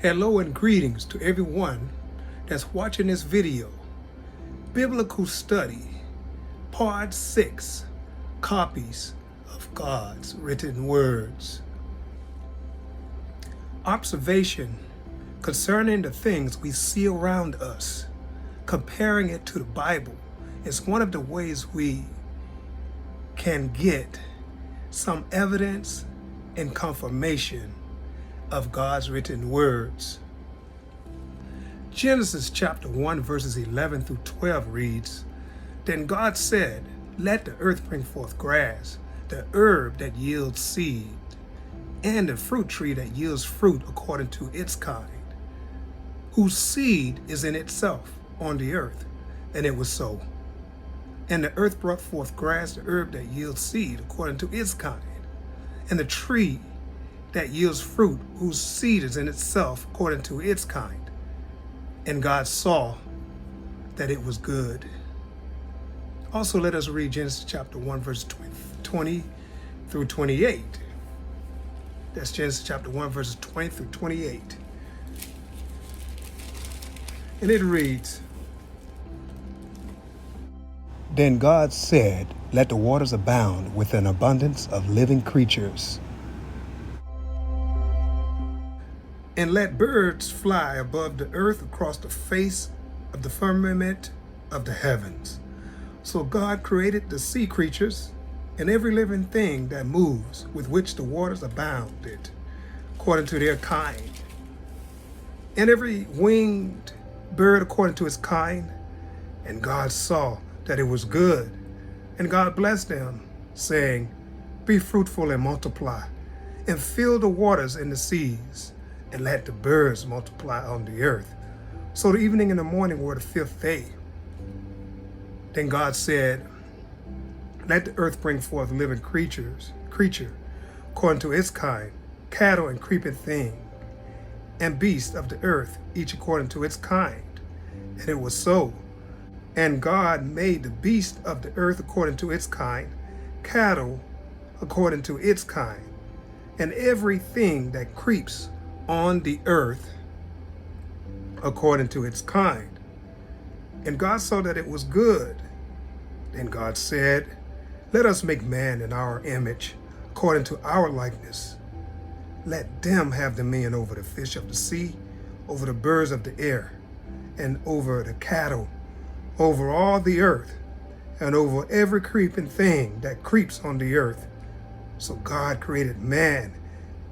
Hello and greetings to everyone that's watching this video. Biblical Study, Part 6, Copies of God's Written Words. Observation concerning the things we see around us, comparing it to the Bible, is one of the ways we can get some evidence and confirmation of God's written words. Genesis chapter 1 verses 11 through 12 reads, "Then God said, let the earth bring forth grass, the herb that yields seed, and the fruit tree that yields fruit according to its kind, whose seed is in itself on the earth. And it was so. And the earth brought forth grass, the herb that yields seed according to its kind, and the tree that yields fruit, whose seed is in itself according to its kind. And God saw that it was good." Also, let us read Genesis chapter 1, verse 20 through 28. That's Genesis chapter 1, verses 20 through 28. And it reads, "Then God said, let the waters abound with an abundance of living creatures, and let birds fly above the earth across the face of the firmament of the heavens. So God created the sea creatures and every living thing that moves, with which the waters abounded, according to their kind, and every winged bird according to its kind. And God saw that it was good. And God blessed them, saying, be fruitful and multiply, and fill the waters and the seas, and let the birds multiply on the earth." So the evening and the morning were the fifth day. Then God said, let the earth bring forth living creature, according to its kind, cattle and creeping thing, and beasts of the earth, each according to its kind. And it was so. And God made the beast of the earth according to its kind, cattle according to its kind, and everything that creeps on the earth according to its kind. And God saw that it was good. Then God said, let us make man in our image, according to our likeness. Let them have dominion over the fish of the sea, over the birds of the air, and over the cattle, over all the earth, and over every creeping thing that creeps on the earth. So God created man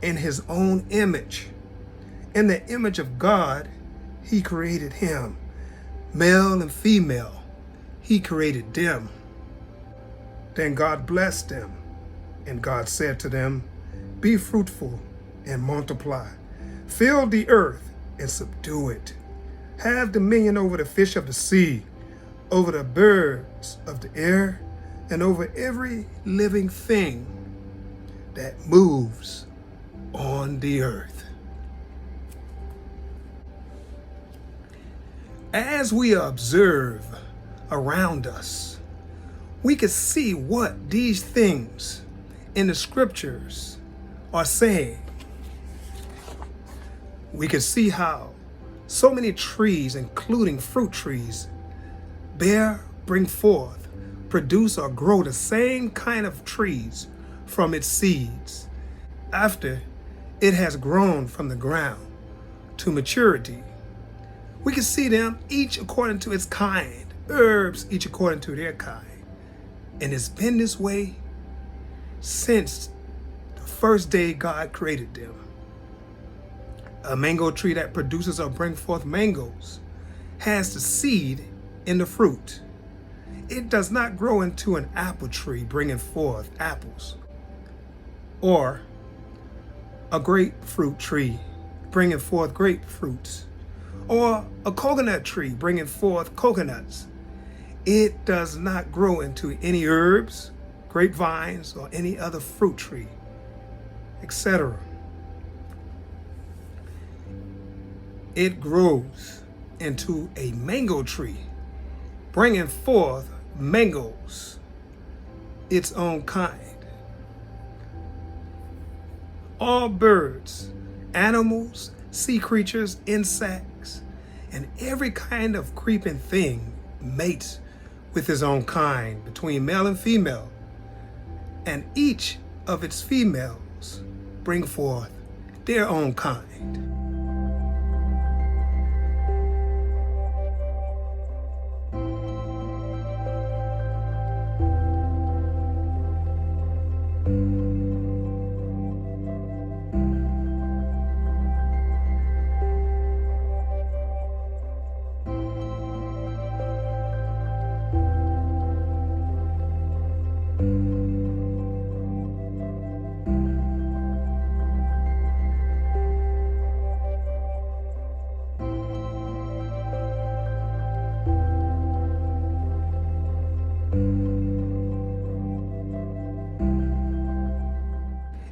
in his own image. In the image of God, he created him. Male and female, he created them. Then God blessed them, and God said to them, be fruitful and multiply. Fill the earth and subdue it. Have dominion over the fish of the sea, over the birds of the air, and over every living thing that moves on the earth. As we observe around us, we can see what these things in the scriptures are saying. We can see how so many trees, including fruit trees, bring forth, produce, or grow the same kind of trees from its seeds after it has grown from the ground to maturity. We can see them each according to its kind, herbs each according to their kind. And it's been this way since the first day God created them. A mango tree that produces or brings forth mangoes has the seed in the fruit. It does not grow into an apple tree bringing forth apples, or a grapefruit tree bringing forth grapefruits, or a coconut tree bringing forth coconuts. It does not grow into any herbs, grapevines, or any other fruit tree, etc. It grows into a mango tree, bringing forth mangoes, its own kind. All birds, animals, sea creatures, insects, and every kind of creeping thing mates with his own kind between male and female, and each of its females bring forth their own kind.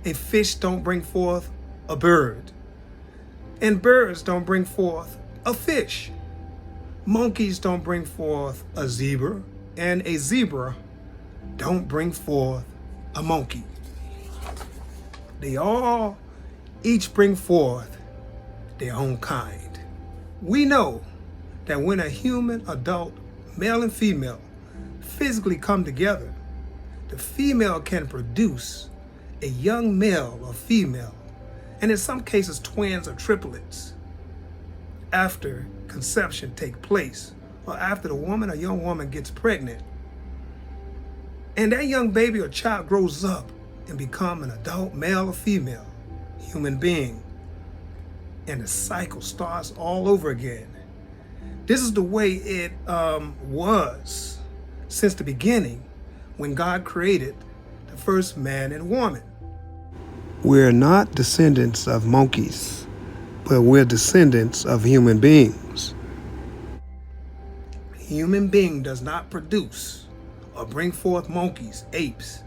A fish don't bring forth a bird, and birds don't bring forth a fish. Monkeys don't bring forth a zebra, and a zebra don't bring forth a monkey. They all each bring forth their own kind. We know that when a human adult, male and female, physically come together, the female can produce a young male or female, and in some cases twins or triplets, after conception take place, or after the woman or young woman gets pregnant. And that young baby or child grows up and become an adult male or female human being. And the cycle starts all over again. This is the way it was since the beginning when God created the first man and woman. We're not descendants of monkeys, but we're descendants of human beings. Human being does not produce or bring forth monkeys, apes.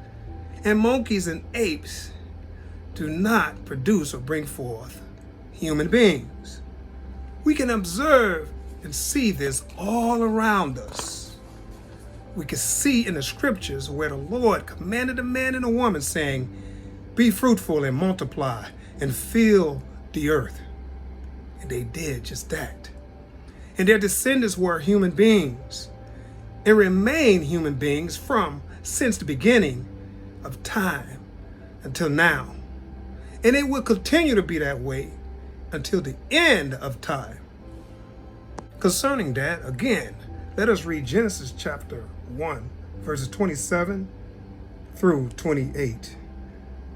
And monkeys and apes do not produce or bring forth human beings. We can observe and see this all around us. We can see in the scriptures where the Lord commanded a man and a woman saying, "Be fruitful and multiply and fill the earth." And they did just that. And their descendants were human beings and remain human beings from since the beginning of time until now. And it will continue to be that way until the end of time. Concerning that, again, let us read Genesis chapter 1, verses 27 through 28.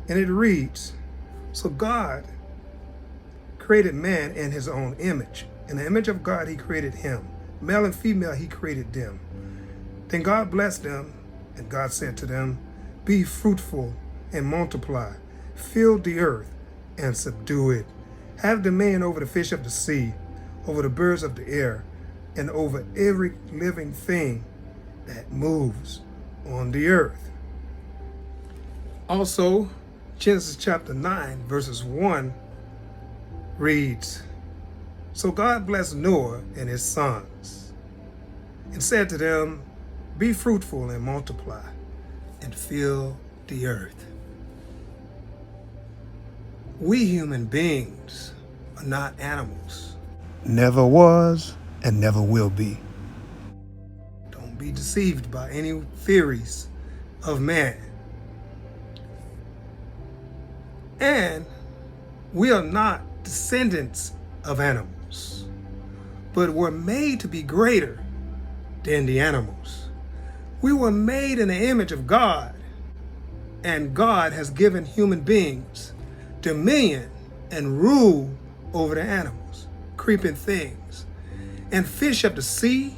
And it reads, "So God created man in his own image. In the image of God he created him. Male and female he created them. Then God blessed them, and God said to them, 'Be fruitful and multiply, fill the earth and subdue it. Have dominion over the fish of the sea, over the birds of the air, and over every living thing that moves on the earth.'" Also, Genesis chapter 9, verses 1 reads, "So God blessed Noah and his sons, and said to them, 'Be fruitful and multiply, and fill the earth.'" We human beings are not animals. Never was and never will be. Don't be deceived by any theories of man. And we are not descendants of animals, but were made to be greater than the animals. We were made in the image of God, and God has given human beings dominion and rule over the animals, creeping things, and fish of the sea,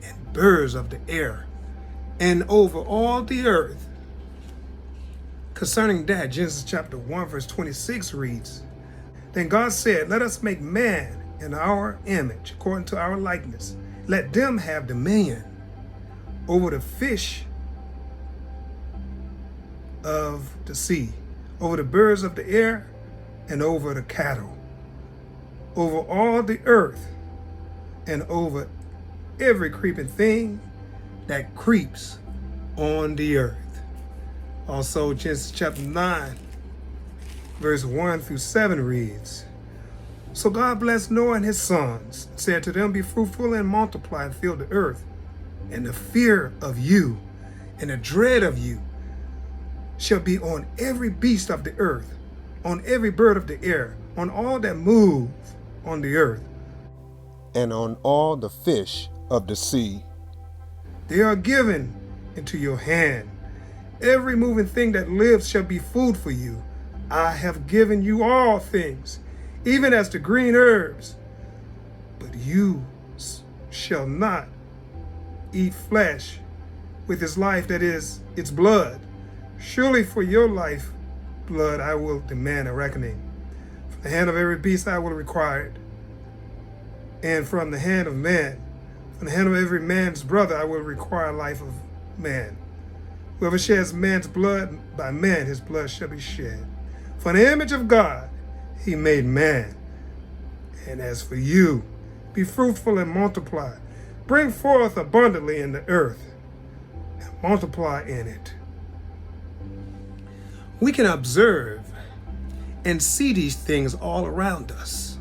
and birds of the air, and over all the earth. Concerning that, Genesis chapter 1, verse 26 reads, Then God said, Let us make man in our image, according to our likeness. Let them have dominion over the fish of the sea, over the birds of the air, and over the cattle, over all the earth, and over every creeping thing that creeps on the earth. Also, Genesis chapter 9, verse 1 through 7 reads, So God blessed Noah and his sons, and said to them, Be fruitful and multiply and fill the earth, and the fear of you and the dread of you shall be on every beast of the earth, on every bird of the air, on all that move on the earth, and on all the fish of the sea. They are given into your hand. Every moving thing that lives shall be food for you. I have given you all things, even as the green herbs. But you shall not eat flesh with its life, that is, its blood. Surely for your life blood I will demand a reckoning. From the hand of every beast I will require it. And from the hand of man, from the hand of every man's brother I will require life of man. Whoever sheds man's blood, by man his blood shall be shed. For in the image of God he made man. And as for you, be fruitful and multiply. Bring forth abundantly in the earth, and multiply in it. We can observe and see these things all around us.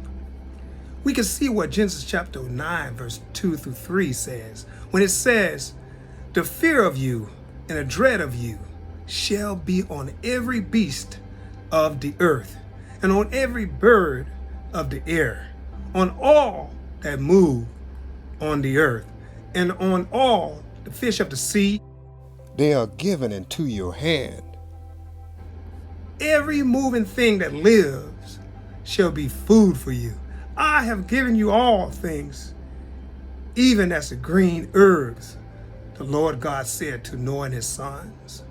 We can see what Genesis chapter 9, verse 2 through 3 says, when it says, The fear of you and the dread of you shall be on every beast of the earth, and on every bird of the air, on all that move on the earth, and on all the fish of the sea. They are given into your hand. Every moving thing that lives shall be food for you. I have given you all things, even as the green herbs, the Lord God said to Noah and his sons.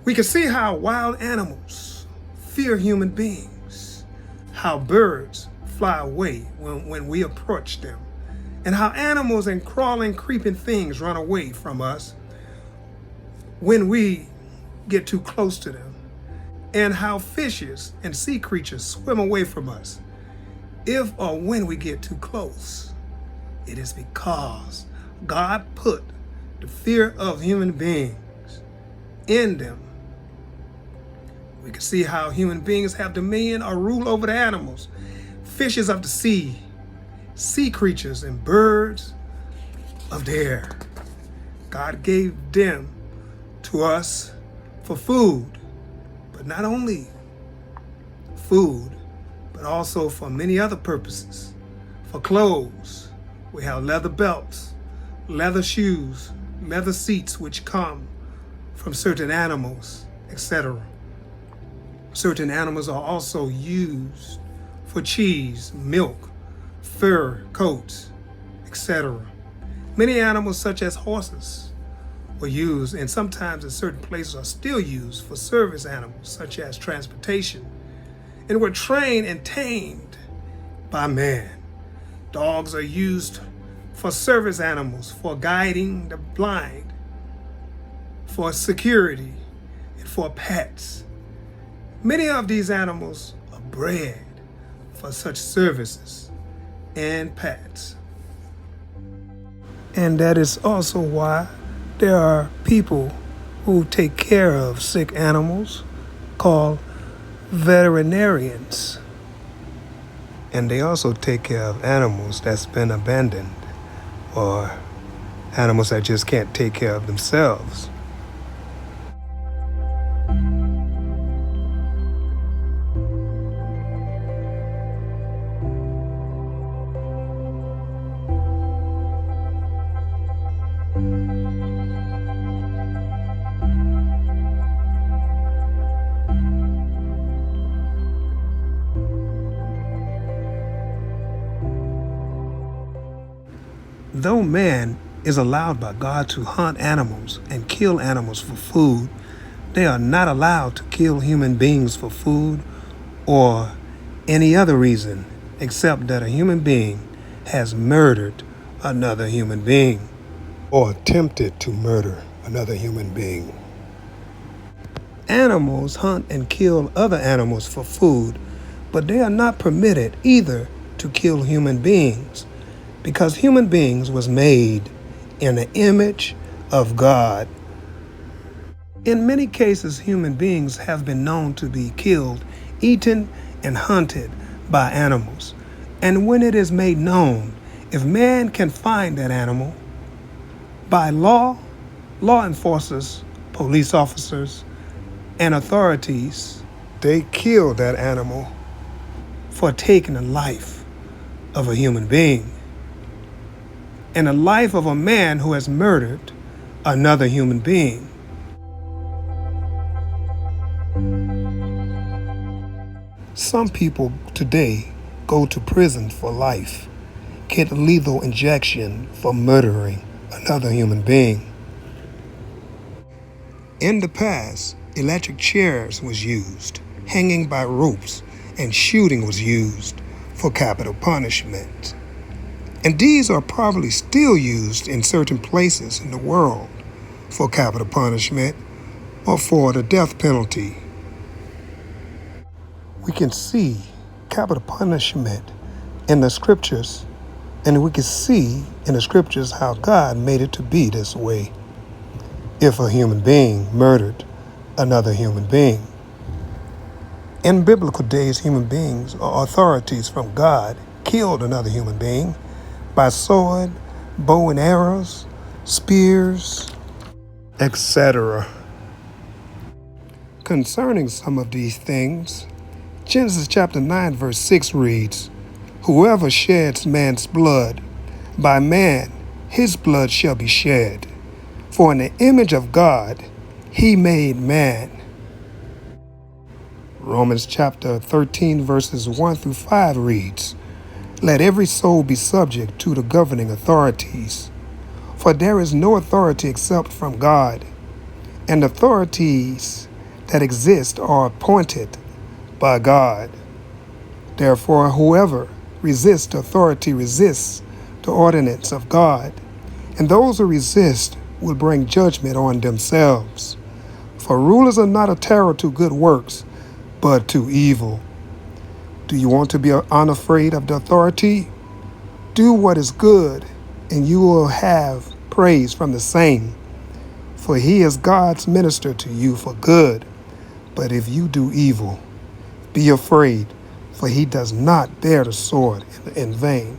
We can see how wild animals fear human beings, how birds fly away when we approach them, and how animals and crawling, creeping things run away from us when we get too close to them, and how fishes and sea creatures swim away from us if or when we get too close. It is because God put the fear of human beings in them. We can see how human beings have dominion or rule over the animals, fishes of the sea, sea creatures, and birds of the air. God gave them to us for food, but not only food, but also for many other purposes. For clothes, we have leather belts, leather shoes, leather seats which come from certain animals, etc. Certain animals are also used for cheese, milk, fur, coats, etc. Many animals, such as horses, were used, and sometimes in certain places are still used for service animals, such as transportation, and were trained and tamed by man. Dogs are used for service animals, for guiding the blind, for security, and for pets. Many of these animals are bred for such services and pets. And that is also why there are people who take care of sick animals called veterinarians. And they also take care of animals that's been abandoned, or animals that just can't take care of themselves. Although man is allowed by God to hunt animals and kill animals for food, they are not allowed to kill human beings for food or any other reason except that a human being has murdered another human being or attempted to murder another human being. Animals hunt and kill other animals for food, but they are not permitted either to kill human beings because human beings was made in the image of God. In many cases, human beings have been known to be killed, eaten, and hunted by animals. And when it is made known, if man can find that animal, by law enforcers, police officers, and authorities, they kill that animal for taking the life of a human being and the life of a man who has murdered another human being. Some people today go to prison for life, get lethal injection for murdering another human being. In the past, electric chairs was used, hanging by ropes, and shooting was used for capital punishment. And these are probably still used in certain places in the world for capital punishment or for the death penalty. We can see capital punishment in the scriptures, and we can see in the scriptures how God made it to be this way if a human being murdered another human being. In biblical days, human beings or authorities from God killed another human being by sword, bow and arrows, spears, etc. Concerning some of these things, Genesis chapter 9 verse 6 reads, "Whoever sheds man's blood, by man his blood shall be shed. For in the image of God he made man." Romans chapter 13 verses 1 through 5 reads, "Let every soul be subject to the governing authorities, for there is no authority except from God, and authorities that exist are appointed by God. Therefore, whoever resists authority resists the ordinance of God, and those who resist will bring judgment on themselves. For rulers are not a terror to good works, but to evil. Do you want to be unafraid of the authority? Do what is good, and you will have praise from the same. For he is God's minister to you for good. But if you do evil, be afraid, for he does not bear the sword in vain.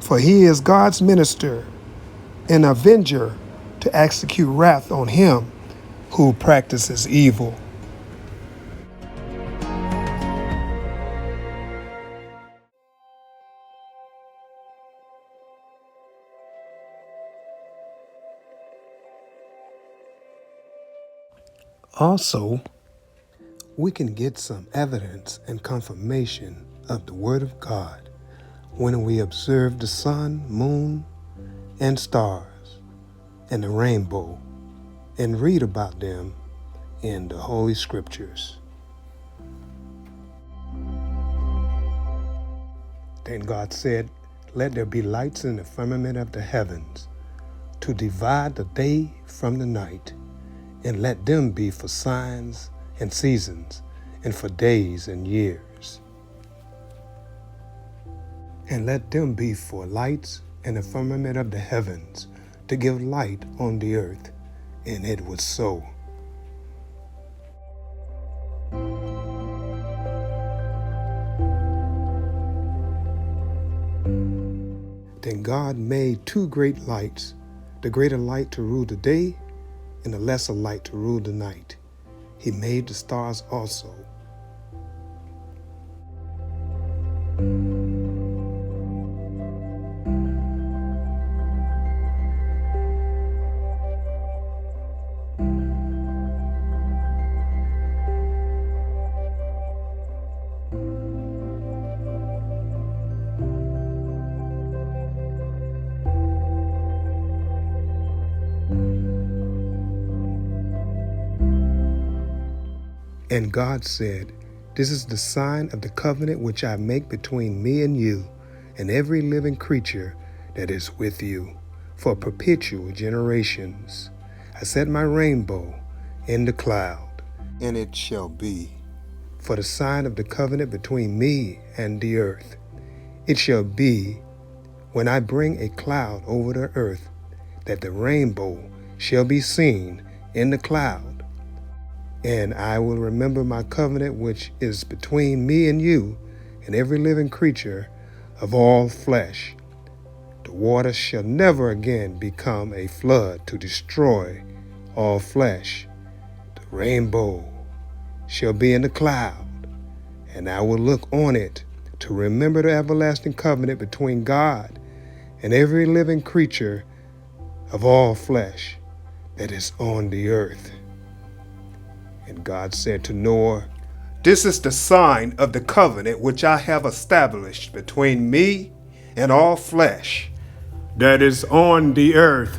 For he is God's minister, an avenger to execute wrath on him who practices evil." Also, we can get some evidence and confirmation of the Word of God when we observe the sun, moon, and stars, and the rainbow, and read about them in the Holy Scriptures. Then God said, "Let there be lights in the firmament of the heavens, to divide the day from the night, and let them be for signs and seasons, and for days and years. And let them be for lights in the firmament of the heavens, to give light on the earth." And it was so. Then God made two great lights, the greater light to rule the day, and the lesser light to rule the night. He made the stars also. And God said, "This is the sign of the covenant which I make between me and you and every living creature that is with you for perpetual generations. I set my rainbow in the cloud, and it shall be for the sign of the covenant between me and the earth. It shall be when I bring a cloud over the earth that the rainbow shall be seen in the cloud. And I will remember my covenant which is between me and you and every living creature of all flesh. The water shall never again become a flood to destroy all flesh. The rainbow shall be in the cloud, and I will look on it to remember the everlasting covenant between God and every living creature of all flesh that is on the earth." And God said to Noah, "This is the sign of the covenant which I have established between me and all flesh that is on the earth.